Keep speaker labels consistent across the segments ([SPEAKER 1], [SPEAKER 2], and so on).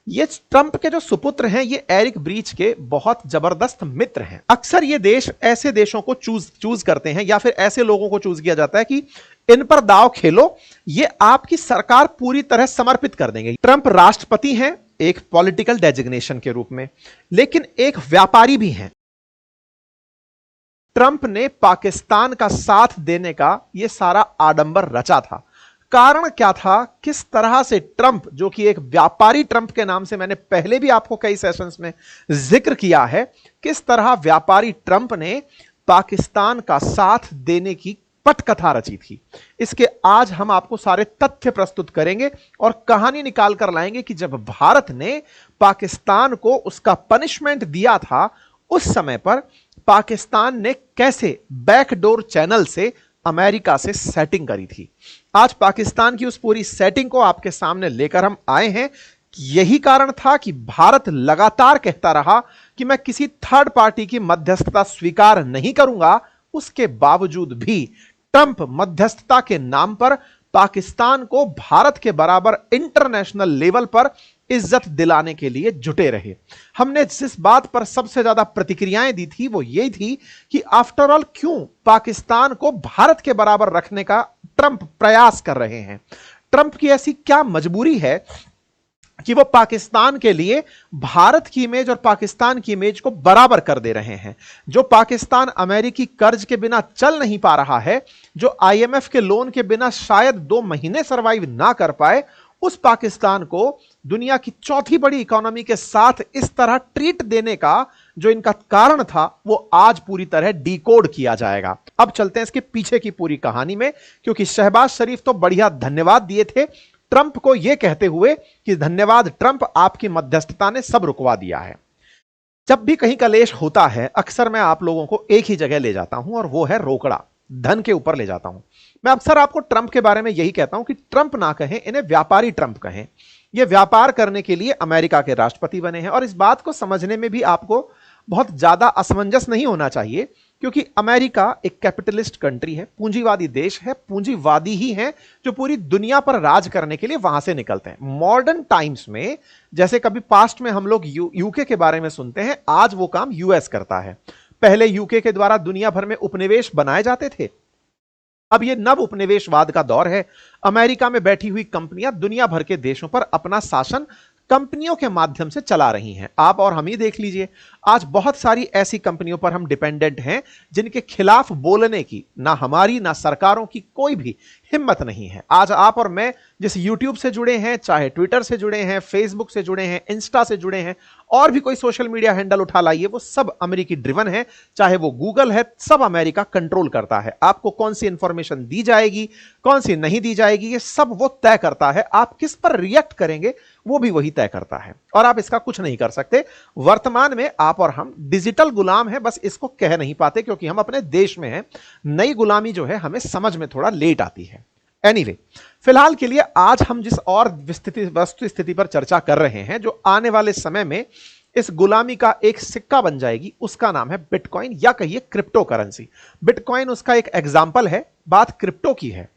[SPEAKER 1] ये ट्रंप के जो सुपुत्र हैं ये एरिक ब्रीच के बहुत जबरदस्त मित्र हैं। अक्सर ये देश ऐसे देशों को चूज करते हैं या फिर ऐसे लोगों को चूज किया जाता है कि इन पर दांव खेलो, ये आपकी सरकार पूरी तरह समर्पित कर देंगे। ट्रंप राष्ट्रपति हैं एक पॉलिटिकल डेजिग्नेशन के रूप में, लेकिन एक व्यापारी भी हैं। ट्रंप ने पाकिस्तान का साथ देने का यह सारा आडंबर रचा था। कारण क्या था? किस तरह से ट्रंप, जो कि एक व्यापारी ट्रंप के नाम से मैंने पहले भी आपको कई सेशंस में जिक्र किया है, किस तरह व्यापारी ट्रंप ने पाकिस्तान का साथ देने की पटकथा रची थी, इसके आज हम आपको सारे तथ्य प्रस्तुत करेंगे और कहानी निकाल कर लाएंगे कि जब भारत ने पाकिस्तान को उसका पनिशमेंट दिया था, उस समय पर पाकिस्तान ने कैसे बैकडोर चैनल से अमेरिका से सेटिंग करी थी। आज पाकिस्तान की उस पूरी सेटिंग को आपके सामने लेकर हम आए हैं। यही कारण था कि भारत लगातार कहता रहा कि मैं किसी थर्ड पार्टी की मध्यस्थता स्वीकार नहीं करूंगा। उसके बावजूद भी ट्रंप मध्यस्थता के नाम पर पाकिस्तान को भारत के बराबर इंटरनेशनल लेवल पर इज्जत दिलाने के लिए जुटे रहे। हमने जिस बात पर सबसे ज्यादा प्रतिक्रियाएं दी थी वो यही थी कि आफ्टर ऑल क्यों पाकिस्तान को भारत के बराबर रखने का ट्रंप प्रयास कर रहे हैं। ट्रंप की ऐसी क्या मजबूरी है कि वो पाकिस्तान के लिए भारत की इमेज और पाकिस्तान की इमेज को बराबर कर दे रहे हैं। जो पाकिस्तान अमेरिकी कर्ज के बिना चल नहीं पा रहा है, जो आईएमएफ के लोन के बिना शायद 2 महीने सरवाइव ना कर पाए, उस पाकिस्तान को दुनिया की चौथी बड़ी इकोनॉमी के साथ इस तरह ट्रीट देने का जो इनका कारण था, वो आज पूरी तरह डिकोड किया जाएगा। अब चलते हैं इसके पीछे की पूरी कहानी में, क्योंकि शहबाज शरीफ तो बढ़िया धन्यवाद दिए थे ट्रंप को यह कहते हुए कि धन्यवाद ट्रंप, आपकी मध्यस्थता ने सब रुकवा दिया है। जब भी कहीं कलेश होता है, अक्सर मैं आप लोगों को एक ही जगह ले जाता हूं और वो है रोकड़ा, धन के ऊपर ले जाता हूं। मैं अक्सर आपको ट्रंप के बारे में यही कहता हूं कि ट्रंप ना कहें, इन्हें व्यापारी ट्रंप कहें। ये व्यापार करने के लिए अमेरिका के राष्ट्रपति बने हैं और इस बात को समझने में भी आपको बहुत ज्यादा असमंजस नहीं होना चाहिए, क्योंकि अमेरिका एक कैपिटलिस्ट कंट्री है, पूंजीवादी देश है, पूंजीवादी ही हैं जो पूरी दुनिया पर राज करने के लिए वहां से निकलते हैं। मॉडर्न टाइम्स में जैसे कभी पास्ट में हम लोग यूके के बारे में सुनते हैं, आज वो काम यूएस करता है। पहले यूके के द्वारा दुनिया भर में उपनिवेश बनाए जाते थे, अब यह नव उपनिवेशवाद का दौर है। अमेरिका में बैठी हुई कंपनियां दुनिया भर के देशों पर अपना शासन कंपनियों के माध्यम से चला रही हैं। आप और हम ही देख लीजिए, आज बहुत सारी ऐसी कंपनियों पर हम डिपेंडेंट हैं जिनके खिलाफ बोलने की ना हमारी ना सरकारों की कोई भी हिम्मत नहीं है। आज आप और मैं जिस यूट्यूब से जुड़े हैं, चाहे ट्विटर से जुड़े हैं, फेसबुक से जुड़े हैं, इंस्टा से जुड़े हैं, और भी कोई सोशल मीडिया हैंडल उठा लाइए, वो सब अमेरिकी ड्रिवन है। चाहे वो गूगल है, सब अमेरिका कंट्रोल करता है। आपको कौन सी इंफॉर्मेशन दी जाएगी, कौन सी नहीं दी जाएगी, ये सब वो तय करता है। आप किस पर रिएक्ट करेंगे वो भी वही तय करता है और आप इसका कुछ नहीं कर सकते। वर्तमान में आप और हम डिजिटल गुलाम हैं, बस इसको कह नहीं पाते क्योंकि हम अपने देश में हैं। नई गुलामी जो है हमें समझ में थोड़ा लेट आती है। एनीवे, फिलहाल के लिए आज हम जिस और वस्तु स्थिति पर चर्चा कर रहे हैं, जो आने वाले समय में इस गुलामी का एक सिक्का बन जाएगी, उसका नाम है बिटकॉइन या कहिए क्रिप्टो करेंसी। बिटकॉइन उसका एक एग्जाम्पल है। बात क्रिप्टो की है।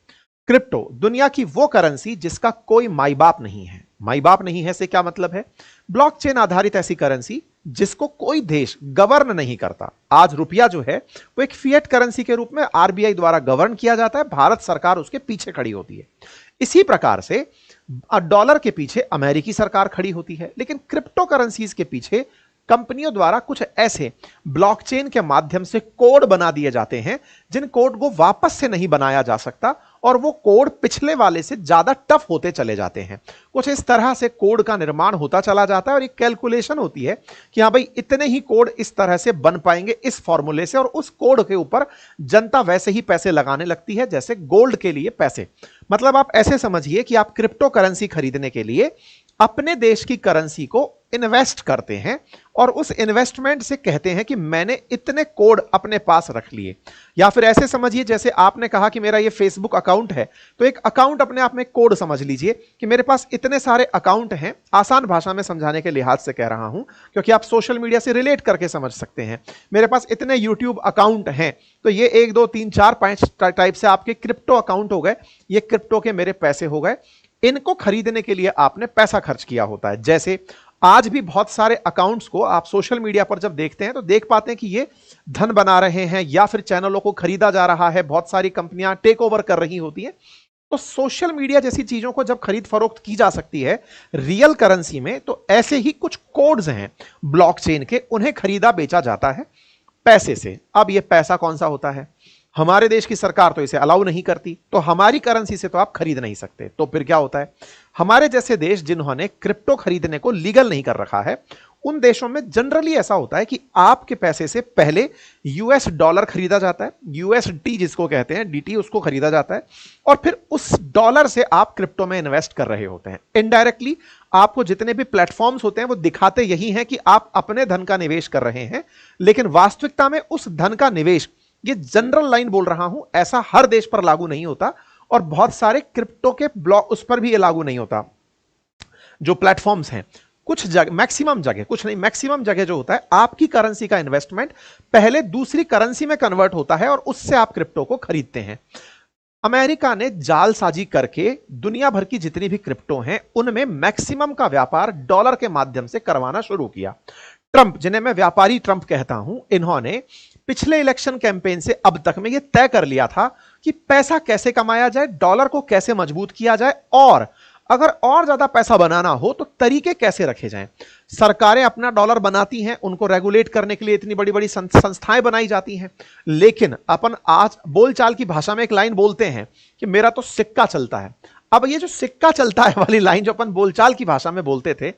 [SPEAKER 1] क्रिप्टो दुनिया की वो करेंसी जिसका कोई माई बाप नहीं है। माई बाप नहीं है से क्या मतलब है? ब्लॉकचेन आधारित ऐसी करेंसी जिसको कोई देश गवर्न नहीं करता। आज रुपया जो है वो एक फिएट करेंसी के रूप में आरबीआई द्वारा गवर्न किया जाता है, भारत सरकार उसके पीछे खड़ी होती है। इसी प्रकार से डॉलर के पीछे अमेरिकी सरकार खड़ी होती है, लेकिन क्रिप्टो करेंसीज के पीछे कंपनियों द्वारा कुछ ऐसे ब्लॉकचेन के माध्यम से कोड बना दिए जाते हैं जिन कोड को वापस से नहीं बनाया जा सकता और वो कोड पिछले वाले से ज्यादा टफ होते चले जाते हैं। कुछ इस तरह से कोड का निर्माण होता चला जाता है और एक कैलकुलेशन होती है कि हाँ भाई इतने ही कोड इस तरह से बन पाएंगे इस फॉर्मूले से, और उस कोड के ऊपर जनता वैसे ही पैसे लगाने लगती है जैसे गोल्ड के लिए पैसे। मतलब आप ऐसे समझिए कि आप क्रिप्टो करेंसी खरीदने के लिए अपने देश की करेंसी को इन्वेस्ट करते हैं और उस इन्वेस्टमेंट से कहते हैं कि मैंने इतने कोड अपने पास रख लिए। या फिर ऐसे समझिए जैसे आपने कहा कि मेरा ये फेसबुक अकाउंट है, तो एक अकाउंट अपने आप में कोड समझ लीजिए कि मेरे पास इतने सारे अकाउंट हैं। आसान भाषा में समझाने के लिहाज से कह रहा हूं क्योंकि आप सोशल मीडिया से रिलेट करके समझ सकते हैं। मेरे पास इतने यूट्यूब अकाउंट हैं, तो ये 1 2 3 4 5 टाइप से आपके क्रिप्टो अकाउंट हो गए। ये क्रिप्टो के मेरे पैसे हो गए। इनको खरीदने के लिए आपने पैसा खर्च किया होता है। जैसे आज भी बहुत सारे अकाउंट्स को आप सोशल मीडिया पर जब देखते हैं तो देख पाते हैं कि ये धन बना रहे हैं या फिर चैनलों को खरीदा जा रहा है, बहुत सारी कंपनियां टेक ओवर कर रही होती हैं। तो सोशल मीडिया जैसी चीजों को जब खरीद फरोख्त की जा सकती है रियल करेंसी में, तो ऐसे ही कुछ कोड्स हैं ब्लॉकचेन के, उन्हें खरीदा बेचा जाता है पैसे से। अब ये पैसा कौन सा होता है? हमारे देश की सरकार तो इसे अलाउ नहीं करती, तो हमारी करेंसी से तो आप खरीद नहीं सकते। तो फिर क्या होता है? हमारे जैसे देश जिन्होंने क्रिप्टो खरीदने को लीगल नहीं कर रखा है, उन देशों में जनरली ऐसा होता है कि आपके पैसे से पहले यूएस डॉलर खरीदा जाता है, यूएसडी जिसको कहते हैं, डीटी, उसको खरीदा जाता है, और फिर उस डॉलर से आप क्रिप्टो में इन्वेस्ट कर रहे होते हैं। इनडायरेक्टली आपको जितने भी प्लेटफॉर्म्स होते हैं वो दिखाते यही हैं कि आप अपने धन का निवेश कर रहे हैं, लेकिन वास्तविकता में उस धन का निवेश, ये जनरल लाइन बोल रहा हूं, ऐसा हर देश पर लागू नहीं होता, और बहुत सारे क्रिप्टो के ब्लॉक उस पर भी ये लागू नहीं होता। जो प्लेटफॉर्म्स हैं, कुछ जगह, मैक्सिमम जगह, कुछ नहीं, मैक्सिमम जगह जो होता है, आपकी करेंसी का इन्वेस्टमेंट पहले दूसरी करेंसी में कन्वर्ट होता है और उससे आप क्रिप्टो को खरीदते हैं। अमेरिका ने जालसाजी करके दुनिया भर की जितनी भी क्रिप्टो हैं उनमें मैक्सिमम का व्यापार डॉलर के माध्यम से करवाना शुरू किया। ट्रंप, जिन्हें मैं व्यापारी ट्रंप कहता हूं, इन्होंने पिछले इलेक्शन कैंपेन से अब तक में यह तय कर लिया था कि पैसा कैसे कमाया जाए, डॉलर को कैसे मजबूत किया जाए, और अगर और ज्यादा पैसा बनाना हो तो तरीके कैसे रखे जाएं। सरकारें अपना डॉलर बनाती हैं, उनको रेगुलेट करने के लिए इतनी बड़ी बड़ी संस्थाएं बनाई जाती हैं, लेकिन अपन आज बोलचाल की भाषा में एक लाइन बोलते हैं कि मेरा तो सिक्का चलता है। अब ये जो सिक्का चलता है वाली लाइन जो अपन बोलचाल की भाषा में बोलते थे,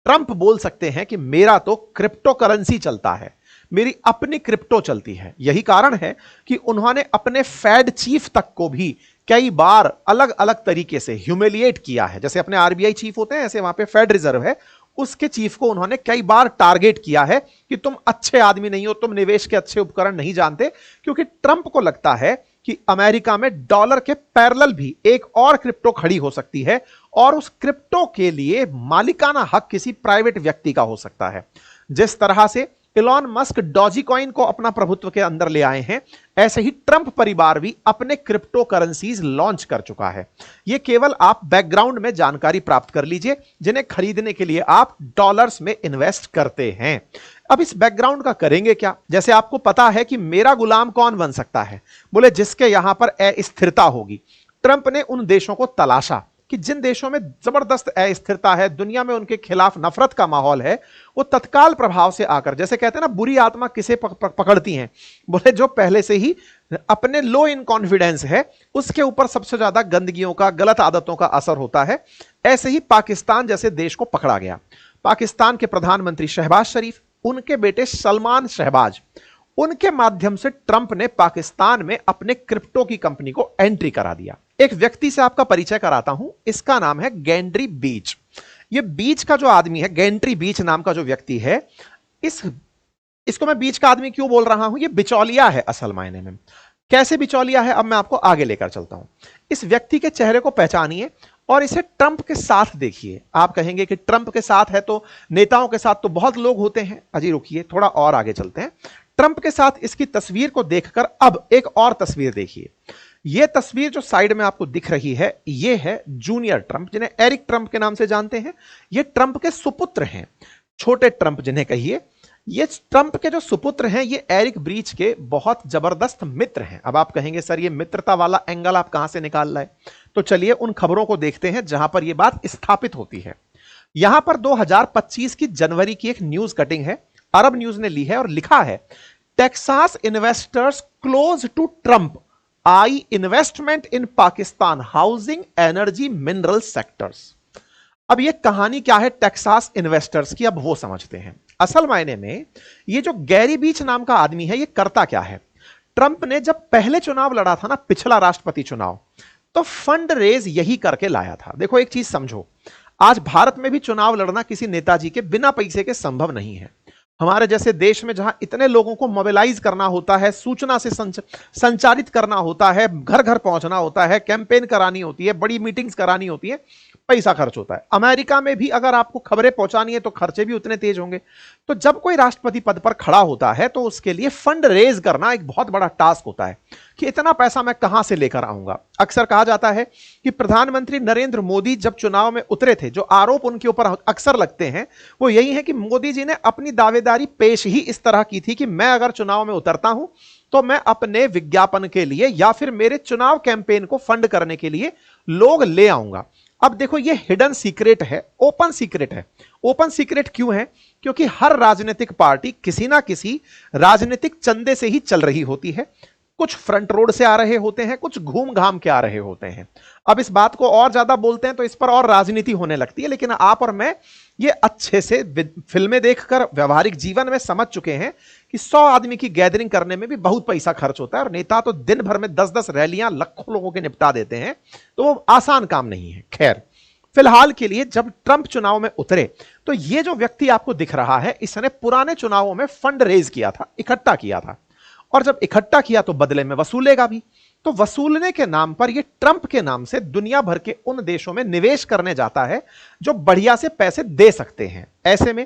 [SPEAKER 1] ट्रंप बोल सकते हैं कि मेरा तो क्रिप्टो करेंसी चलता है, मेरी अपनी क्रिप्टो चलती है। यही कारण है कि उन्होंने अपने फेड चीफ तक को भी कई बार अलग अलग तरीके से ह्यूमिलिएट किया है। जैसे अपने आरबीआई चीफ होते हैं, ऐसे वहां पे फेड रिजर्व है, उसके चीफ को उन्होंने कई बार टारगेट किया है कि तुम अच्छे आदमी नहीं हो, तुम निवेश के अच्छे उपकरण नहीं जानते, क्योंकि ट्रंप को लगता है कि अमेरिका में डॉलर के पैरेलल भी एक और क्रिप्टो खड़ी हो सकती है, और उस क्रिप्टो के लिए मालिकाना हक किसी प्राइवेट व्यक्ति का हो सकता है। जिस तरह से इलॉन मस्क डॉजी कॉइन को अपना प्रभुत्व के अंदर ले आए हैं, ऐसे ही ट्रंप परिवार भी अपने क्रिप्टो करेंसीज लॉन्च कर चुका है। यह केवल आप बैकग्राउंड में जानकारी प्राप्त कर लीजिए, जिन्हें खरीदने के लिए आप डॉलर्स में इन्वेस्ट करते हैं। अब इस बैकग्राउंड का करेंगे क्या? जैसे आपको पता है कि मेरा गुलाम कौन बन सकता है, बोले जिसके यहां पर अस्थिरता होगी। ट्रंप ने उन देशों को तलाशा कि जिन देशों में जबरदस्त अस्थिरता है, दुनिया में उनके खिलाफ नफरत का माहौल है, वो तत्काल प्रभाव से आकर, जैसे कहते हैं ना, बुरी आत्मा किसे पकड़ती हैं, बोले जो पहले से ही अपने लो इन कॉन्फिडेंस है, उसके ऊपर सबसे ज्यादा गंदगियों का, गलत आदतों का असर होता है। ऐसे ही पाकिस्तान जैसे देश को पकड़ा गया। पाकिस्तान के प्रधानमंत्री शहबाज शरीफ, उनके बेटे सलमान शहबाज, उनके माध्यम से ट्रंप ने पाकिस्तान में अपने क्रिप्टो की कंपनी को एंट्री करा दिया। एक व्यक्ति से आपका परिचय कराता हूं, इसका नाम है गैंड्री बीच। ये बीच का जो आदमी है, गैंट्री बीच नाम का जो व्यक्ति है, इसको मैं बीच का आदमी क्यों बोल रहा हूं, ये बिचौलिया है असल मायने में। कैसे बिचौलिया है, अब मैं आपको आगे लेकर चलता हूं। इस व्यक्ति के चेहरे को पहचानिए और इसे ट्रंप के साथ देखिए। आप कहेंगे कि ट्रंप के साथ है तो नेताओं के साथ तो बहुत लोग होते हैं। अजी रुकिए, थोड़ा और आगे चलते हैं। ट्रंप के साथ इसकी तस्वीर को देखकर अब एक और तस्वीर देखिए। यह तस्वीर जो साइड में आपको दिख रही है, यह है जूनियर ट्रंप, जिन्हें एरिक ट्रंप के नाम से जानते हैं। ये ट्रंप के सुपुत्र हैं, छोटे ट्रंप जिन्हें कहिए। ये ट्रंप के जो सुपुत्र हैं, ये एरिक ब्रीच के बहुत जबरदस्त मित्र हैं। अब आप कहेंगे सर ये मित्रता वाला एंगल आप कहां से निकाल रहे हैं, तो चलिए उन खबरों को देखते हैं जहां पर यह बात स्थापित होती है। यहां पर 2025 की जनवरी की एक न्यूज कटिंग है, अरब न्यूज ने ली है और लिखा है, Texas investors close to Trump eye investment in Pakistan housing energy mineral sectors. अब यह कहानी क्या है टेक्सास इन्वेस्टर्स की, अब वो समझते हैं। असल मायने में ये जो गैरी बीच नाम का आदमी है, ये करता क्या है, ट्रंप ने जब पहले चुनाव लड़ा था ना, पिछला राष्ट्रपति चुनाव, तो फंड रेज यही करके लाया था। देखो एक चीज समझो, आज भारत में भी चुनाव लड़ना किसी नेताजी के बिना पैसे के संभव नहीं है। हमारे जैसे देश में जहां इतने लोगों को मोबिलाइज करना होता है, सूचना से संचारित करना होता है, घर घर पहुंचना होता है, कैंपेन करानी होती है, बड़ी मीटिंग्स करानी होती है, पैसा खर्च होता है। अमेरिका में भी अगर आपको खबरें पहुंचानी है तो खर्चे भी उतने तेज होंगे। तो जब कोई राष्ट्रपति पद पर खड़ा होता है तो उसके लिए फंड रेज करना एक बहुत बड़ा टास्क होता है कि इतना पैसा मैं कहां से लेकर आऊंगा। अक्सर कहा जाता है कि प्रधानमंत्री नरेंद्र मोदी जब चुनाव में उतरे थे, जो आरोप उनके ऊपर अक्सर लगते हैं वो यही है कि मोदी जी ने अपनी दावेदारी पेश ही इस तरह की थी कि मैं अगर चुनाव में उतरता हूं तो मैं अपने विज्ञापन के लिए या फिर मेरे चुनाव कैंपेन को फंड करने के लिए लोग ले आऊंगा। अब देखो, ये हिडन सीक्रेट है, ओपन सीक्रेट है। ओपन सीक्रेट क्यों है? क्योंकि हर राजनीतिक पार्टी किसी ना किसी राजनीतिक चंदे से ही चल रही होती है। कुछ फ्रंट रोड से आ रहे होते हैं, कुछ घूम घाम के आ रहे होते हैं। अब इस बात को और ज्यादा बोलते हैं तो इस पर और राजनीति होने लगती है, लेकिन आप और मैं ये अच्छे से फिल्में देखकर व्यवहारिक जीवन में समझ चुके हैं कि 100 आदमी की गैदरिंग करने में भी बहुत पैसा खर्च होता है और नेता तो दिन भर में 10-10 रैलियां लाखों लोगों के निपटा देते हैं, तो वो आसान काम नहीं है। खैर, फिलहाल के लिए जब ट्रंप चुनाव में उतरे तो ये जो व्यक्ति आपको दिख रहा है, इसने पुराने चुनावों में फंड रेज किया था, इकट्ठा किया था, और जब इकट्ठा किया तो बदले में वसूलेगा भी। तो वसूलने के नाम पर ये ट्रंप के नाम से दुनिया भर के उन देशों में निवेश करने जाता है जो बढ़िया से पैसे दे सकते हैं। ऐसे में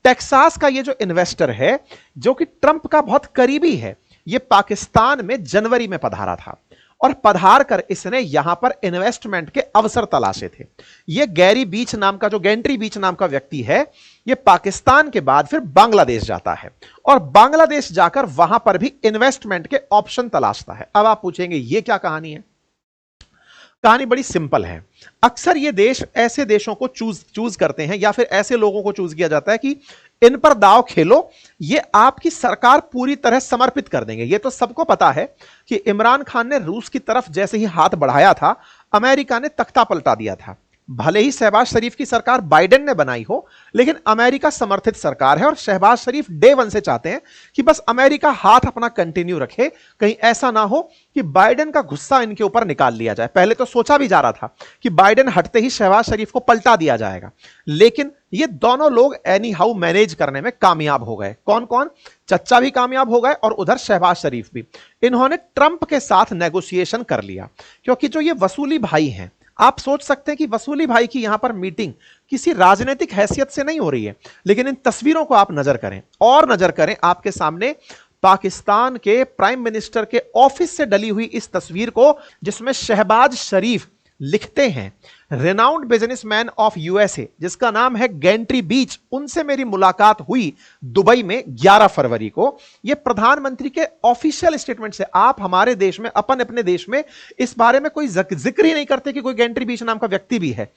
[SPEAKER 1] टेक्सास का ये जो इन्वेस्टर है, जो कि ट्रंप का बहुत करीबी है, ये पाकिस्तान में जनवरी में पधारा था और पधार कर इसने यहां पर इन्वेस्टमेंट के अवसर तलाशे थे। ये गैंट्री बीच नाम का व्यक्ति है, ये पाकिस्तान के बाद फिर बांग्लादेश जाता है और बांग्लादेश जाकर वहां पर भी इन्वेस्टमेंट के ऑप्शन तलाशता है। अब आप पूछेंगे ये क्या कहानी है? कहानी बड़ी सिंपल है। अक्सर ये देश ऐसे देशों को चूज करते हैं या फिर ऐसे लोगों को चूज किया जाता है कि इन पर दांव खेलो, ये आपकी सरकार पूरी तरह समर्पित कर देंगे। ये तो सबको पता है कि इमरान खान ने रूस की तरफ जैसे ही हाथ बढ़ाया था, अमेरिका ने तख्ता पलटा दिया था। भले ही शहबाज शरीफ की सरकार बाइडेन ने बनाई हो, लेकिन अमेरिका समर्थित सरकार है और शहबाज शरीफ डे वन से चाहते हैं कि बस अमेरिका हाथ अपना कंटिन्यू रखे, कहीं ऐसा ना हो कि बाइडेन का गुस्सा इनके ऊपर निकाल लिया जाए। पहले तो सोचा भी जा रहा था कि बाइडेन हटते ही शहबाज शरीफ को पलटा दिया जाएगा, लेकिन ये दोनों लोग एनी हाउ मैनेज करने में कामयाब हो गए। कौन कौन? चच्चा भी कामयाब हो गए और उधर शहबाज शरीफ भी। इन्होंने ट्रंप के साथ नेगोशिएशन कर लिया, क्योंकि जो ये वसूली भाई हैं, आप सोच सकते हैं कि वसूली भाई की यहां पर मीटिंग किसी राजनीतिक हैसियत से नहीं हो रही है, लेकिन इन तस्वीरों को आप नजर करें और नजर करें आपके सामने पाकिस्तान के प्राइम मिनिस्टर के ऑफिस से डली हुई इस तस्वीर को, जिसमें शहबाज शरीफ लिखते हैं, रेनाउंड बिजनेसमैन ऑफ यूएसए जिसका नाम है गैंट्री बीच, उनसे मेरी मुलाकात हुई दुबई में 11 फरवरी को। यह प्रधानमंत्री के ऑफिशियल स्टेटमेंट से। आप हमारे देश में, अपने देश में इस बारे में कोई जिक्र ही नहीं करते कि कोई गैंट्री बीच नाम का व्यक्ति भी है।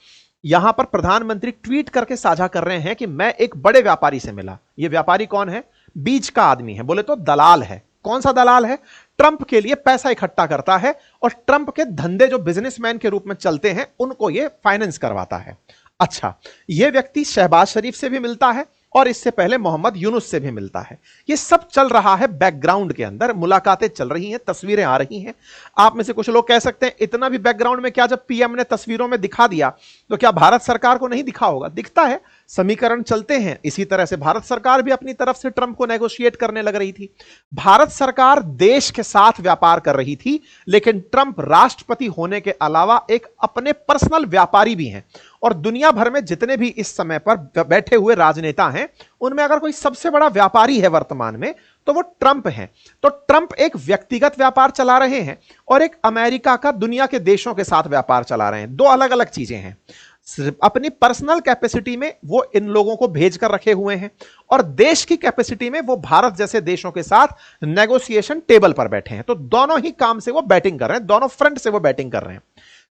[SPEAKER 1] यहां पर प्रधानमंत्री ट्वीट करके साझा कर रहे हैं कि मैं एक बड़े व्यापारी से मिला। यह व्यापारी कौन है? बीच का आदमी है, बोले तो दलाल है। कौन सा दलाल है? ट्रंप के लिए पैसा इकट्ठा करता है और ट्रंप के धंधे जो बिजनेसमैन के रूप में चलते हैं उनको ये फाइनेंस करवाता है। अच्छा, ये व्यक्ति शहबाज शरीफ से भी मिलता है और इससे पहले मोहम्मद यूनुस से भी मिलता है। ये सब चल रहा है बैकग्राउंड के अंदर, मुलाकातें चल रही हैं, तस्वीरें आ रही हैं। आप में से कुछ लोग कह सकते हैं इतना भी बैकग्राउंड में क्या, जब पीएम ने तस्वीरों में दिखा दिया तो क्या भारत सरकार को नहीं दिखा होगा? दिखता है, समीकरण चलते हैं। इसी तरह से भारत सरकार भी अपनी तरफ से ट्रंप को नेगोशिएट करने लग रही थी। भारत सरकार देश के साथ व्यापार कर रही थी, लेकिन ट्रंप राष्ट्रपति होने के अलावा एक अपने पर्सनल व्यापारी भी हैं और दुनिया भर में जितने भी इस समय पर बैठे हुए राजनेता हैं, उनमें अगर कोई सबसे बड़ा व्यापारी है वर्तमान में तो वो ट्रंप है। तो ट्रंप एक व्यक्तिगत व्यापार चला रहे हैं और एक अमेरिका का दुनिया के देशों के साथ व्यापार चला रहे हैं। दो अलग अलग चीजें हैं। अपनी पर्सनल कैपेसिटी में वो इन लोगों को भेज कर रखे हुए हैं और देश की कैपेसिटी में वो भारत जैसे देशों के साथ नेगोशिएशन टेबल पर बैठे हैं। तो दोनों ही काम से वो बैटिंग कर रहे हैं, दोनों फ्रंट से वो बैटिंग कर रहे हैं।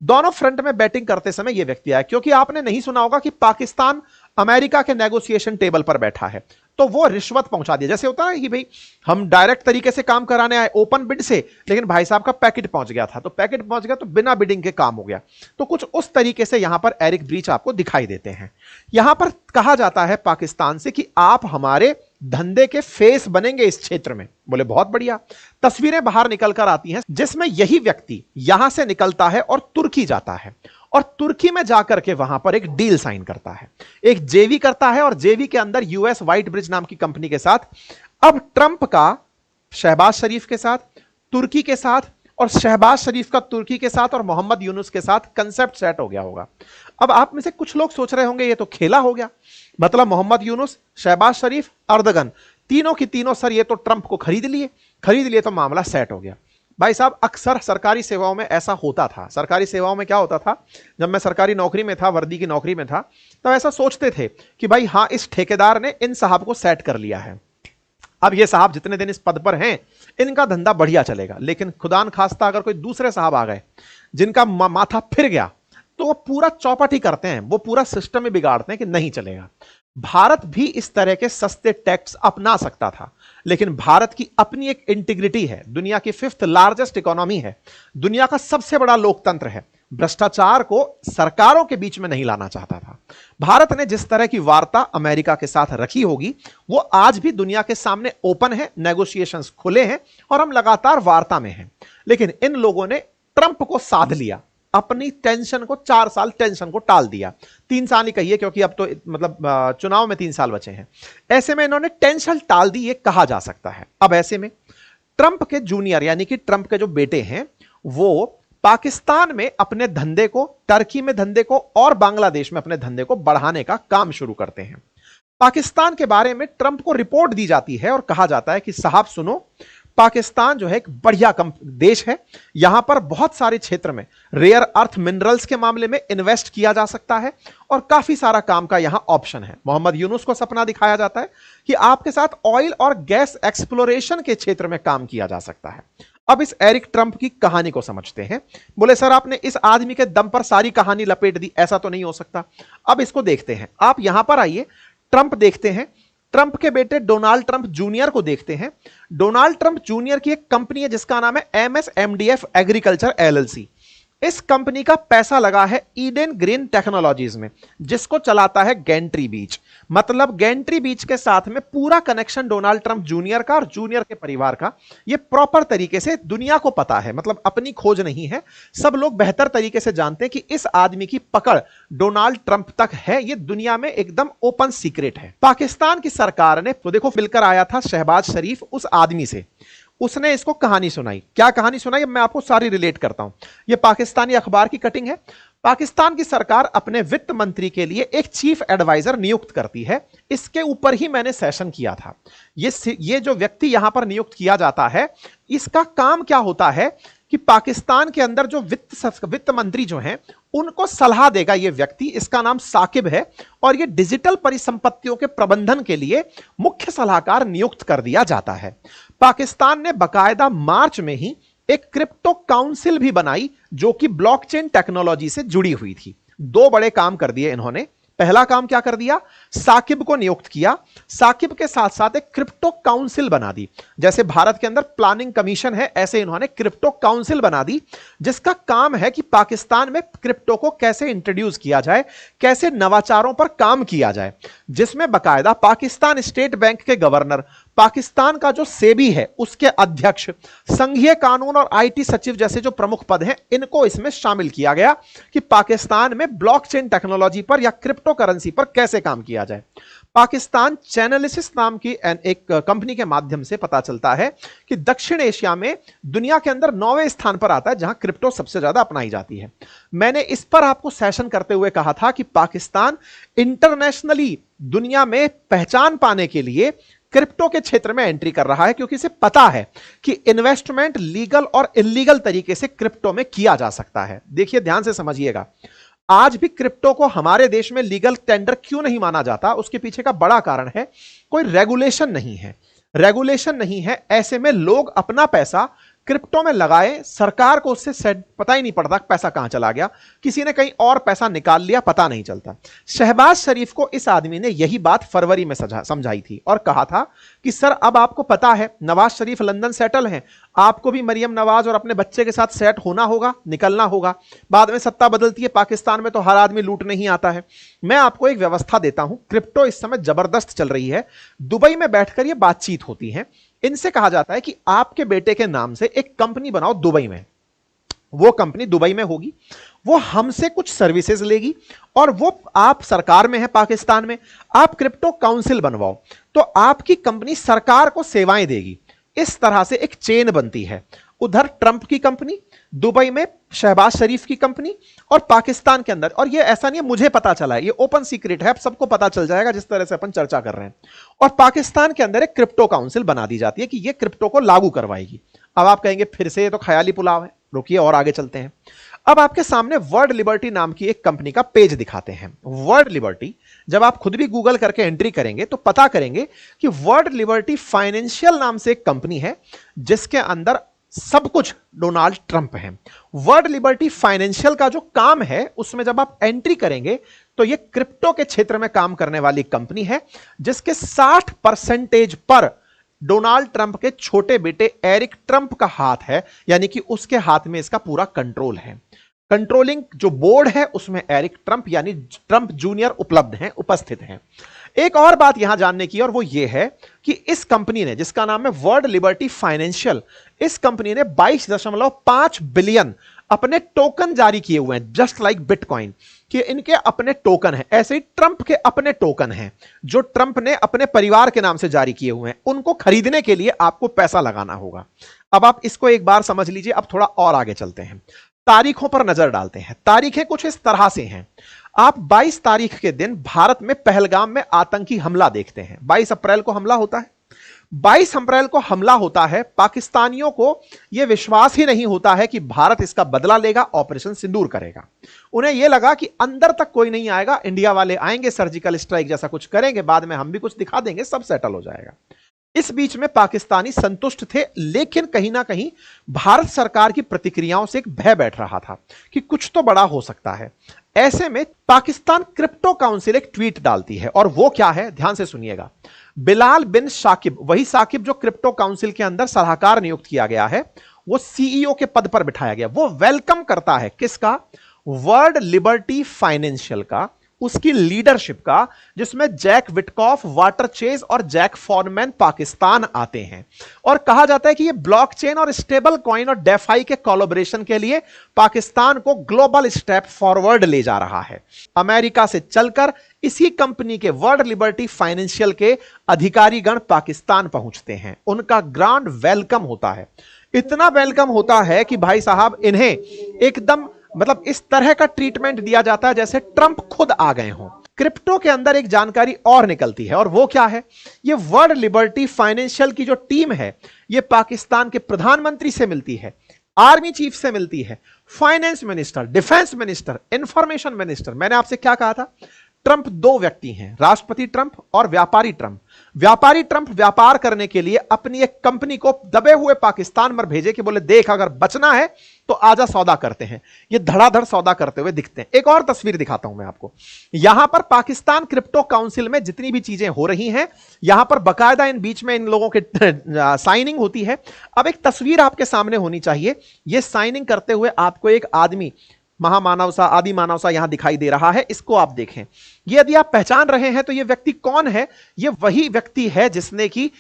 [SPEAKER 1] दोनों फ्रंट में बैटिंग करते समय यह व्यक्ति आया, क्योंकि आपने नहीं सुना होगा कि पाकिस्तान अमेरिका के नेगोशिएशन टेबल पर बैठा है तो वो रिश्वत पहुंचा दिया। जैसे होता है कि भाई हम डायरेक्ट तरीके से काम कराने आए ओपन बिड से, लेकिन भाई साहब का पैकेट पहुंच गया था, तो पैकेट पहुंच गया तो बिना बिडिंग के काम हो गया। तो कुछ उस तरीके से यहां पर एरिक ब्रीच आपको दिखाई देते हैं। यहां पर कहा जाता है पाकिस्तान से कि आप हमारे धंधे के फेस बनेंगे इस क्षेत्र में। बोले बहुत बढ़िया। तस्वीरें बाहर निकल कर आती हैं जिसमें यही व्यक्ति यहां से निकलता है और तुर्की जाता है और तुर्की में जाकर के वहां पर एक डील साइन करता है, एक जेवी करता है और जेवी के अंदर यूएस व्हाइट ब्रिज नाम की कंपनी के साथ। अब ट्रंप का शहबाज शरीफ के साथ, तुर्की के साथ और शहबाज शरीफ का तुर्की के साथ और मोहम्मद यूनुस के साथ कंसेप्ट सेट हो गया होगा। अब आप में से कुछ लोग सोच रहे होंगे ये तो खेला हो गया, मतलब मोहम्मद यूनुस, शहबाज शरीफ, अर्दगन, तीनों की तीनों सर ये तो ट्रंप को खरीद लिए तो मामला सेट हो गया। भाई साहब, अक्सर सरकारी सेवाओं में ऐसा होता था। सरकारी सेवाओं में क्या होता था, जब मैं सरकारी नौकरी में था, वर्दी की नौकरी में था, तब ऐसा सोचते थे कि भाई हाँ, इस ठेकेदार ने इन साहब को सेट कर लिया है, अब ये साहब जितने दिन इस पद पर हैं इनका धंधा बढ़िया चलेगा। लेकिन खुदा न खास्ता अगर कोई दूसरे साहब आ गए जिनका माथा फिर गया, तो वो पूरा चौपट ही करते हैं, वो पूरा सिस्टम ही बिगाड़ते हैं कि नहीं चलेगा। भारत भी इस तरह के सस्ते टैक्स अपना सकता था, लेकिन भारत की अपनी एक इंटीग्रिटी है, दुनिया की 5th लार्जेस्ट इकोनॉमी है, दुनिया का सबसे बड़ा लोकतंत्र है, भ्रष्टाचार को सरकारों के बीच में नहीं लाना चाहता था। भारत ने जिस तरह की वार्ता अमेरिका के साथ रखी होगी, वो आज भी दुनिया के सामने ओपन है, नेगोशिएशंस खुले हैं और हम लगातार वार्ता में हैं। लेकिन इन लोगों ने ट्रंप को साध लिया, अपनी टेंशन को 4 साल टेंशन को टाल दिया, 3 साल ही कहिए क्योंकि अब तो मतलब चुनाव में 3 साल बचे हैं। ऐसे में इन्होंने टेंशन टाल दी, ये कहा जा सकता है। अब ऐसे में ट्रंप के जूनियर यानी कि ट्रंप के जो बेटे हैं, वो पाकिस्तान में अपने धंधे को, टर्की में धंधे को और बांग्लादेश में अपने धंधे को बढ़ाने का काम शुरू करते हैं। पाकिस्तान के बारे में ट्रंप को रिपोर्ट दी जाती है और कहा जाता है कि साहब सुनो, पाकिस्तान जो है एक बढ़िया देश है, यहां पर बहुत सारे क्षेत्र में रेयर अर्थ मिनरल्स के मामले में इन्वेस्ट किया जा सकता है और काफी सारा काम का यहां ऑप्शन है। मोहम्मद यूनुस को सपना दिखाया जाता है कि आपके साथ ऑयल और गैस एक्सप्लोरेशन के क्षेत्र में काम किया जा सकता है। अब इस एरिक ट्रंप की कहानी को समझते हैं। बोले सर आपने इस आदमी के दम पर सारी कहानी लपेट दी, ऐसा तो नहीं हो सकता। अब इसको देखते हैं, आप यहां पर आइए, ट्रंप देखते हैं, ट्रंप के बेटे डोनाल्ड ट्रंप जूनियर को देखते हैं। डोनाल्ड ट्रंप जूनियर की एक कंपनी है जिसका नाम है MSMDF एग्रीकल्चर LLC। इस कंपनी का पैसा लगा है ईडन ग्रीन टेक्नोलॉजीज में, जिसको चलाता है गैंट्री बीच। मतलब गैंट्री बीच के साथ में पूरा कनेक्शन डोनाल्ड ट्रंप जूनियर का और जूनियर के परिवार का, ये प्रॉपर तरीके से दुनिया को पता है, मतलब अपनी खोज नहीं है, सब लोग बेहतर तरीके से जानते हैं कि इस आदमी की पकड़ डोनाल्ड ट्रंप तक है, ये दुनिया में एकदम ओपन सीक्रेट है। पाकिस्तान की सरकार ने तो देखो मिलकर आया था शहबाज शरीफ उस आदमी से, उसने इसको कहानी सुनाई। क्या कहानी सुनाई, अब मैं आपको सारी रिलेट करता हूं। यह पाकिस्तानी अखबार की कटिंग है। पाकिस्तान की सरकार अपने वित्त मंत्री के लिए एक चीफ एडवाइजर नियुक्त करती है। इसके ऊपर ही मैंने सेशन किया था। ये जो व्यक्ति यहां पर नियुक्त किया जाता है, इसका काम क्या होता है कि पाकिस्तान के अंदर जो वित्त मंत्री जो हैं उनको सलाह देगा ये व्यक्ति। इसका नाम साकिब है और ये डिजिटल परिसंपत्तियों के प्रबंधन के लिए मुख्य सलाहकार नियुक्त कर दिया जाता है। पाकिस्तान ने बकायदा मार्च में ही एक क्रिप्टो काउंसिल भी बनाई जो कि ब्लॉकचेन टेक्नोलॉजी से जुड़ी हुई थी। 2 बड़े काम कर दिए इन्होंने। पहला काम क्या कर दिया, साकिब को नियुक्त किया, साकिब के साथ साथ एक क्रिप्टो काउंसिल बना दी। जैसे भारत के अंदर प्लानिंग कमीशन है, ऐसे इन्होंने क्रिप्टो काउंसिल बना दी, जिसका काम है कि पाकिस्तान में क्रिप्टो को कैसे इंट्रोड्यूस किया जाए, कैसे नवाचारों पर काम किया जाए, जिसमें बकायदा पाकिस्तान स्टेट बैंक के गवर्नर, पाकिस्तान का जो सेबी है उसके अध्यक्ष, संघीय कानून और IT सचिव जैसे जो प्रमुख पद हैं, इनको इसमें शामिल किया गया कि पाकिस्तान में ब्लॉकचेन टेक्नोलॉजी पर या क्रिप्टो करेंसी पर कैसे काम किया जाए। पाकिस्तान चैनलिसिस नाम की एक कंपनी के माध्यम से पता चलता है कि दक्षिण एशिया में दुनिया के अंदर 9वें स्थान पर आता है जहां क्रिप्टो सबसे ज्यादा अपनाई जाती है। मैंने इस पर आपको सेशन करते हुए कहा था कि पाकिस्तान इंटरनेशनली दुनिया में पहचान पाने के लिए क्रिप्टो के क्षेत्र में एंट्री कर रहा है, क्योंकि इसे पता है कि इन्वेस्टमेंट लीगल और इलीगल तरीके से क्रिप्टो में किया जा सकता है। देखिए ध्यान से समझिएगा, आज भी क्रिप्टो को हमारे देश में लीगल टेंडर क्यों नहीं माना जाता, उसके पीछे का बड़ा कारण है कोई रेगुलेशन नहीं है। रेगुलेशन नहीं है, ऐसे में लोग अपना पैसा क्रिप्टो में लगाए, सरकार को उससे पता ही नहीं पड़ता पैसा कहां चला गया, किसी ने कहीं और पैसा निकाल लिया, पता नहीं चलता। शहबाज शरीफ को इस आदमी ने यही बात फरवरी में समझाई थी और कहा था कि सर अब आपको पता है नवाज शरीफ लंदन सेटल हैं, आपको भी मरियम नवाज और अपने बच्चे के साथ सेट होना होगा, निकलना होगा। बाद में सत्ता बदलती है, पाकिस्तान में तो हर आदमी लूटने ही आता है। मैं आपको एक व्यवस्था देता हूं, क्रिप्टो इस समय जबरदस्त चल रही है, दुबई में बैठकर यह बातचीत होती है। इनसे कहा जाता है कि आपके बेटे के नाम से एक कंपनी बनाओ दुबई में, वो कंपनी दुबई में होगी, वो हमसे कुछ सर्विसेज लेगी और वो आप सरकार में है पाकिस्तान में, आप क्रिप्टो काउंसिल बनवाओ तो आपकी कंपनी सरकार को सेवाएं देगी। इस तरह से एक चेन बनती है उधर ट्रंप की कंपनी, दुबई में शहबाज शरीफ की कंपनी, और पाकिस्तान के अंदर, और ये ऐसा नहीं है मुझे पता चला है, ये ओपन सीक्रेट है, अब सबको पता चल जाएगा जिस तरह से अपन चर्चा कर रहे हैं। और पाकिस्तान के अंदर एक क्रिप्टो काउंसिल बना दी जाती है कि ये क्रिप्टो को लागू करवाएगी। अब आप कहेंगे फिर से ये तो ख्याली पुलाव है, रुकिए और आगे चलते हैं। अब आपके सामने वर्ल्ड लिबर्टी नाम की एक कंपनी का पेज दिखाते हैं। वर्ल्ड लिबर्टी, जब आप खुद भी गूगल करके एंट्री करेंगे तो पता करेंगे कि वर्ल्ड लिबर्टी फाइनेंशियल नाम से एक कंपनी है जिसके अंदर सब कुछ डोनाल्ड ट्रंप है। वर्ल्ड लिबर्टी फाइनेंशियल का जो काम है उसमें जब आप एंट्री करेंगे तो यह क्रिप्टो के क्षेत्र में काम करने वाली कंपनी है जिसके 60% पर डोनाल्ड ट्रंप के छोटे बेटे एरिक ट्रंप का हाथ है, यानी कि उसके हाथ में इसका पूरा कंट्रोल है। कंट्रोलिंग जो बोर्ड है उसमें एरिक ट्रंप यानी ट्रंप जूनियर उपलब्ध हैं, उपस्थित हैं। एक और बात यहां जानने की, और वो ये है कि इस कंपनी ने, जिसका नाम है वर्ल्ड लिबर्टी फाइनेंशियल, इस कंपनी ने 22.5 बिलियन अपने टोकन जारी किए हुए हैं, जस्ट लाइक बिटकॉइन, कि इनके अपने टोकन हैं। ऐसे ही ट्रंप के अपने टोकन हैं जो ट्रंप ने अपने परिवार के नाम से जारी किए हुए हैं। उनको खरीदने के लिए आपको पैसा लगाना होगा। अब आप इसको एक बार समझ लीजिए। अब थोड़ा और आगे चलते हैं, तारीखों पर नजर डालते हैं। तारीखें कुछ इस तरह से हैं। आप 22 तारीख के दिन भारत में पहलगाम में आतंकी हमला देखते हैं। 22 अप्रैल को हमला होता है। 22 अप्रैल को हमला होता है। पाकिस्तानियों को यह विश्वास ही नहीं होता है कि भारत इसका बदला लेगा, ऑपरेशन सिंदूर करेगा। उन्हें यह लगा कि अंदर तक कोई नहीं आएगा, इंडिया वाले आएंगे, सर्जिकल स्ट्राइक जैसा कुछ करेंगे, बाद में हम भी कुछ दिखा देंगे, सब सेटल हो जाएगा। इस बीच में पाकिस्तानी संतुष्ट थे, लेकिन कहीं ना कहीं भारत सरकार की प्रतिक्रियाओं से एक भय बैठ रहा था कि कुछ तो बड़ा हो सकता है। ऐसे में पाकिस्तान क्रिप्टो काउंसिल एक ट्वीट डालती है, और वो क्या है, ध्यान से सुनिएगा। बिलाल बिन शाकिब, वही साकिब जो क्रिप्टो काउंसिल के अंदर सलाहकार नियुक्त किया गया है, वो सीईओ के पद पर बिठाया गया। वो वेलकम करता है किसका? वर्ल्ड लिबर्टी फाइनेंशियल का, उसकी लीडरशिप का, जिसमें जैक विटकॉफ, वाटर चेज और जैक फॉरमैन पाकिस्तान आते हैं। और कहा जाता है कि ये ब्लॉकचेन और स्टेबल कॉइन और डेफाई के कोलैबोरेशन के लिए पाकिस्तान को ग्लोबल स्टेप फॉरवर्ड ले जा रहा है। अमेरिका से चलकर इसी कंपनी के वर्ल्ड लिबर्टी फाइनेंशियल के अधिकारीगण पाकिस्तान पहुंचते हैं। उनका ग्रांड वेलकम होता है। इतना वेलकम होता है कि भाई साहब इन्हें एकदम मतलब इस तरह का ट्रीटमेंट दिया जाता है जैसे ट्रंप खुद आ गए हों। क्रिप्टो के अंदर एक जानकारी और निकलती है, और वो क्या है? ये वर्ल्ड लिबर्टी फाइनेंशियल की जो टीम है, ये पाकिस्तान के प्रधानमंत्री से मिलती है, आर्मी चीफ से मिलती है, finance minister, defence minister, information minister. मैंने आपसे क्या कहा था? ट्रंप दो व्यक्ति हैं, राष्ट्रपति ट्रंप और व्यापारी ट्रंप। व्यापारी ट्रंप व्यापार करने के लिए अपनी एक कंपनी को दबे हुए पाकिस्तान में भेजे कि बोले देख अगर बचना है तो आजा सौदा करते हैं। ये धड़ाधड़ सौदा करते हुए दिखते हैं। एक और तस्वीर दिखाता हूं मैं आपको। यहां पर पाकिस्तान क्रिप्टो काउंसिल में जितनी भी चीजें हो रही हैं, यहां पर बकायदा इन बीच में इन लोगों के साइनिंग होती है। अब एक तस्वीर आपके सामने होनी चाहिए। यह साइनिंग करते हुए आपको एक आदमी, महामानव सा, आदि मानव सा यहां दिखाई दे रहा है। इसको आप देखें। ये यदि आप पहचान रहे हैं तो ये व्यक्ति कौन है? ये वही व्यक्ति है जिसने की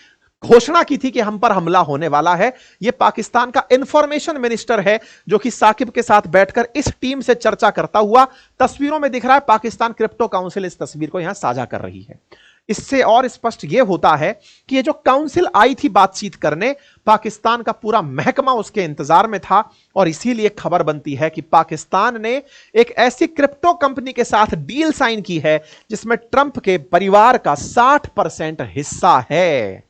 [SPEAKER 1] घोषणा की थी कि हम पर हमला होने वाला है। यह पाकिस्तान का इंफॉर्मेशन मिनिस्टर है जो कि साकिब के साथ बैठकर इस टीम से चर्चा करता हुआ तस्वीरों में दिख रहा है। पाकिस्तान क्रिप्टो काउंसिल इस तस्वीर को यहां साझा कर रही है। इससे और स्पष्ट यह होता है कि ये जो काउंसिल आई थी बातचीत करने, पाकिस्तान का पूरा महकमा उसके इंतजार में था। और इसीलिए खबर बनती है कि पाकिस्तान ने एक ऐसी क्रिप्टो कंपनी के साथ डील साइन की है जिसमें ट्रंप के परिवार का 60% हिस्सा है।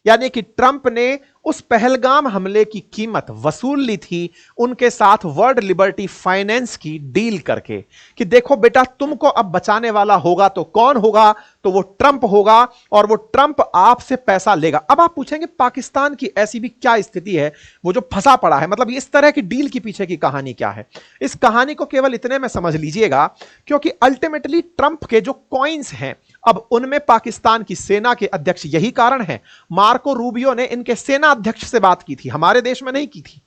[SPEAKER 1] यानी कि ट्रंप ने उस पहलगाम हमले की कीमत वसूल ली थी उनके साथ वर्ल्ड लिबर्टी फाइनेंस की डील करके कि देखो बेटा, तुमको अब बचाने वाला होगा तो कौन होगा? तो वो ट्रंप होगा, और वो ट्रंप आपसे पैसा लेगा। अब आप पूछेंगे पाकिस्तान की ऐसी भी क्या स्थिति है वो जो फंसा पड़ा है? मतलब इस तरह की डील के पीछे की कहानी क्या है? इस कहानी को केवल इतने में समझ लीजिएगा, क्योंकि अल्टीमेटली ट्रंप के जो कॉइन्स हैं, अब उनमें पाकिस्तान की सेना के अध्यक्ष, यही कारण है मार्को रूबियो ने इनके सेना अध्यक्ष से बात की थी, हमारे देश में नहीं की थी।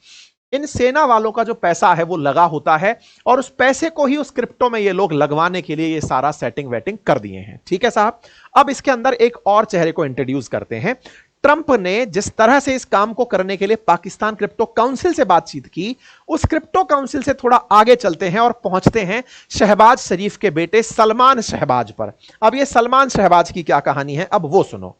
[SPEAKER 1] इन सेना वालों का जो पैसा है वो लगा होता है, और उस पैसे को ही उस क्रिप्टो में ये लोग लगवाने के लिए ये सारा सेटिंग वेटिंग कर दिए हैं। ठीक है साहब। अब इसके अंदर एक और चेहरे को इंट्रोड्यूस करते हैं। ट्रंप ने जिस तरह से इस काम को करने के लिए पाकिस्तान क्रिप्टो काउंसिल से बातचीत की, उस क्रिप्टो काउंसिल से थोड़ा आगे चलते हैं और पहुंचते हैं शहबाज शरीफ के बेटे सलमान शहबाज पर। अब ये सलमान शहबाज की क्या कहानी है, अब वो सुनो।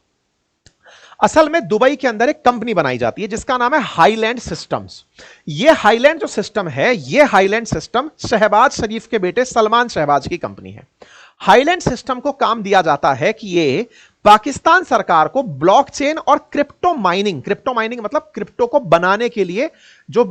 [SPEAKER 1] असल में दुबई के अंदर एक कंपनी बनाई जाती है जिसका नाम है हाईलैंड सिस्टम्स। ये हाईलैंड जो सिस्टम है, ये हाईलैंड सिस्टम शहबाज शरीफ के बेटे सलमान शहबाज की कंपनी है। हाईलैंड सिस्टम को काम दिया जाता है कि ये पाकिस्तान सरकार को ब्लॉकचेन और क्रिप्टो माइनिंग मतलब क्रिप्टो को बनाने के लिए जो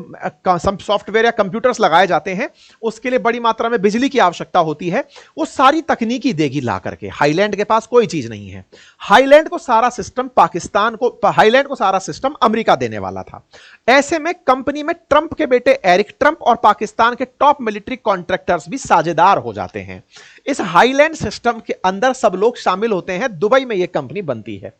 [SPEAKER 1] सॉफ्टवेयर या कंप्यूटर्स लगाए जाते हैं उसके लिए बड़ी मात्रा में बिजली की आवश्यकता होती है, वो सारी तकनीकी देगी ला करके। हाईलैंड के पास कोई चीज नहीं है। हाईलैंड को सारा सिस्टम अमेरिका देने वाला था। ऐसे में कंपनी में ट्रंप के बेटे एरिक ट्रंप और पाकिस्तान के टॉप मिलिट्री कॉन्ट्रैक्टर्स भी साझेदार हो जाते हैं। इस हाईलैंड सिस्टम के अंदर सब लोग शामिल होते हैं। दुबई में यह कंपनी बनती है।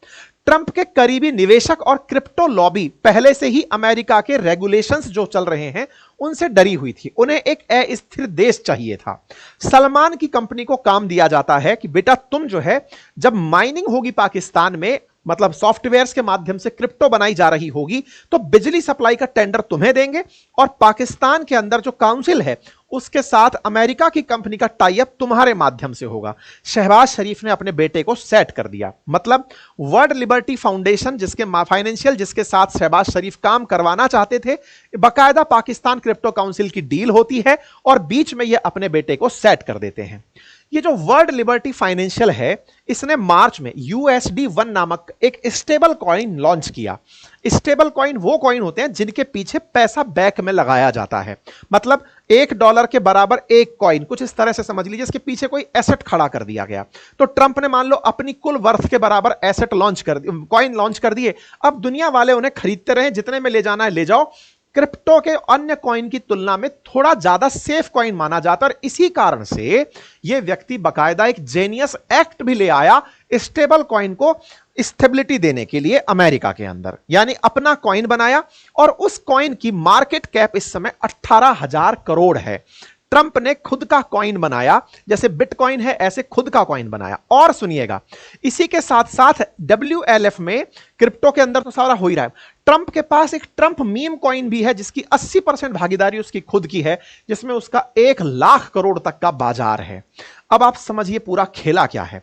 [SPEAKER 1] ट्रंप के करीबी निवेशक और क्रिप्टो लॉबी पहले से ही अमेरिका के रेगुलेशंस जो चल रहे हैं उनसे डरी हुई थी। उन्हें एक अस्थिर देश चाहिए था। सलमान की कंपनी को काम दिया जाता है कि बेटा तुम जो है, जब माइनिंग होगी पाकिस्तान में, मतलब सॉफ्टवेयर्स के माध्यम से क्रिप्टो बनाई जा रही होगी, तो बिजली सप्लाई का टेंडर तुम्हें देंगे और पाकिस्तान के अंदर जो काउंसिल है उसके साथ अमेरिका की कंपनी का टाई अप तुम्हारे माध्यम से होगा। शहबाज शरीफ ने अपने बेटे को सेट कर दिया। मतलब वर्ल्ड लिबर्टी फाउंडेशन जिसके साथ शहबाज शरीफ काम करवाना चाहते थे, बाकायदा पाकिस्तान क्रिप्टो काउंसिल की डील होती है और बीच में यह अपने बेटे को सेट कर देते हैं। ये जो वर्ल्ड लिबर्टी फाइनेंशियल है, इसने मार्च में USD1 नामक एक स्टेबल कॉइन लॉन्च किया। स्टेबल कॉइन वो कॉइन होते हैं जिनके पीछे पैसा बैक में लगाया जाता है। मतलब $1 के बराबर एक कॉइन, कुछ इस तरह से समझ लीजिए, इसके पीछे कोई एसेट खड़ा कर दिया गया। तो ट्रंप ने मान लो अपनी कुल वर्थ के बराबर कॉइन लॉन्च कर दिए। अब दुनिया वाले उन्हें खरीदते रहे, जितने में ले जाना है ले जाओ। क्रिप्टो के अन्य कॉइन की तुलना में थोड़ा ज्यादा सेफ कॉइन माना जाता है और इसी कारण से यह व्यक्ति बकायदा एक जेनियस एक्ट भी ले आया स्टेबल कॉइन को स्टेबिलिटी देने के लिए अमेरिका के अंदर, यानी अपना कॉइन बनाया और उस कॉइन की मार्केट कैप इस समय 18,000 करोड़ है। ट्रंप ने खुद का कॉइन बनाया, जैसे बिटकॉइन है ऐसे खुद का कॉइन बनाया। और सुनिएगा, इसी के साथ साथ WLF में क्रिप्टो के अंदर तो सारा हो ही रहा है। ट्रंप के पास एक ट्रंप मीम कॉइन भी है जिसकी 80% भागीदारी उसकी खुद की है, जिसमें उसका 1 लाख करोड़ तक का बाजार है। अब आप समझिए पूरा खेला क्या है।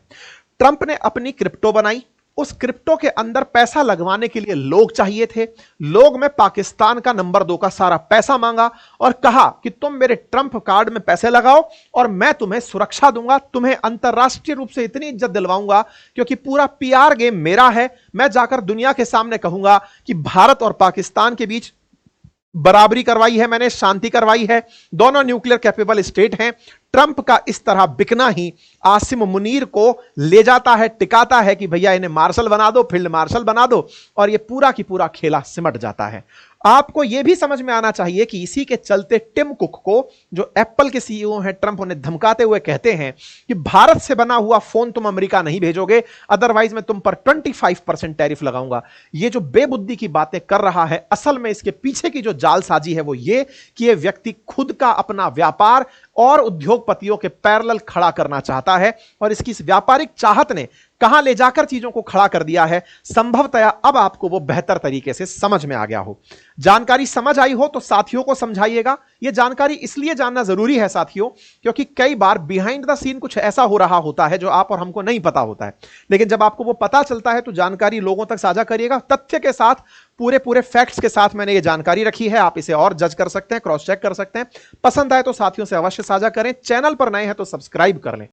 [SPEAKER 1] ट्रंप ने अपनी क्रिप्टो बनाई, उस क्रिप्टो के अंदर पैसा लगवाने के लिए लोग चाहिए थे। लोग में पाकिस्तान का नंबर 2 का सारा पैसा मांगा और कहा कि तुम मेरे ट्रंप कार्ड में पैसे लगाओ और मैं तुम्हें सुरक्षा दूंगा, तुम्हें अंतरराष्ट्रीय रूप से इतनी इज्जत दिलवाऊंगा क्योंकि पूरा PR गेम मेरा है। मैं जाकर दुनिया के सामने कहूंगा कि भारत और पाकिस्तान के बीच बराबरी करवाई है मैंने, शांति करवाई है, दोनों न्यूक्लियर कैपेबल स्टेट हैं। ट्रंप का इस तरह बिकना ही आसिम मुनीर को ले जाता है, टिकाता है कि भैया इन्हें मार्शल बना दो, फील्ड मार्शल बना दो, और ये पूरा की पूरा खेला सिमट जाता है। आपको यह भी समझ में आना चाहिए कि इसी के चलते टिम कुक को, जो एप्पल के CEO हैं, ट्रंप उन्हें धमकाते हुए कहते हैं कि भारत से बना हुआ फोन तुम अमेरिका नहीं भेजोगे, अदरवाइज मैं तुम पर 25% टैरिफ लगाऊंगा। ये जो बेबुद्धि की बातें कर रहा है, असल में इसके पीछे की जो जालसाजी है वो ये कि यह व्यक्ति खुद का अपना व्यापार और उद्योगपतियों के पैरेलल खड़ा करना चाहता है और इसकी इस व्यापारिक चाहत ने कहां ले जाकर चीजों को खड़ा कर दिया है, संभवतया अब आपको वो बेहतर तरीके से समझ में आ गया हो। जानकारी समझ आई हो तो साथियों को समझाइएगा। ये जानकारी इसलिए जानना जरूरी है साथियों, क्योंकि कई बार बिहाइंड द सीन कुछ ऐसा हो रहा होता है जो आप और हमको नहीं पता होता है, लेकिन जब आपको वो पता चलता है तो जानकारी लोगों तक साझा करिएगा। तथ्य के साथ, पूरे फैक्ट्स के साथ मैंने ये जानकारी रखी है। आप इसे और जज कर सकते हैं, क्रॉस चेक कर सकते हैं। पसंद आए तो साथियों से अवश्य साझा करें। चैनल पर नए हैं तो सब्सक्राइब कर लें।